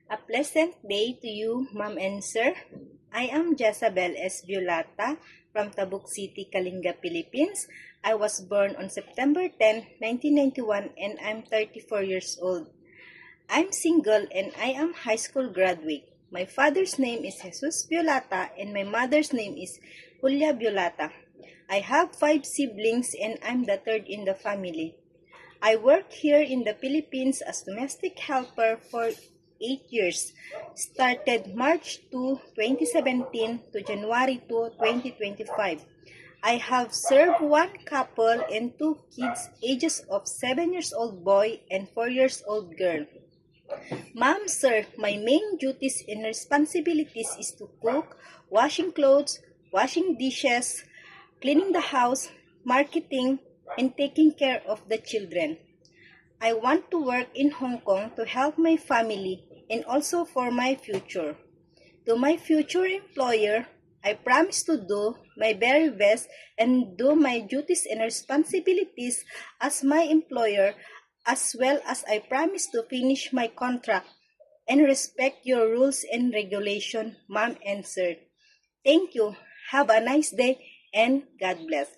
A pleasant day to you, Ma'am and Sir. I am Jezabel S. Violata from Tabuk City, Kalinga, Philippines. I was born on September 10, 1991 and I'm 34 years old. I'm single and I am high school graduate. My father's name is Jesus Violata and my mother's name is Julia Violata. I have 5 siblings and I'm the third in the family. I worked here in the Philippines as domestic helper for 8 years, started March 2, 2017 to January 2, 2025. I have served one couple and 2 kids ages of 7 years old boy and 4 years old girl. Ma'am, sir, my main duties and responsibilities is to cook, washing clothes, washing dishes, cleaning the house, marketing, and taking care of the children. I want to work in Hong Kong to help my family and also for my future. To my future employer, I promise to do my very best and do my duties and responsibilities as my employer, as well as I promise to finish my contract and respect your rules and regulation, ma'am and sir. Thank you. Have a nice day and God bless.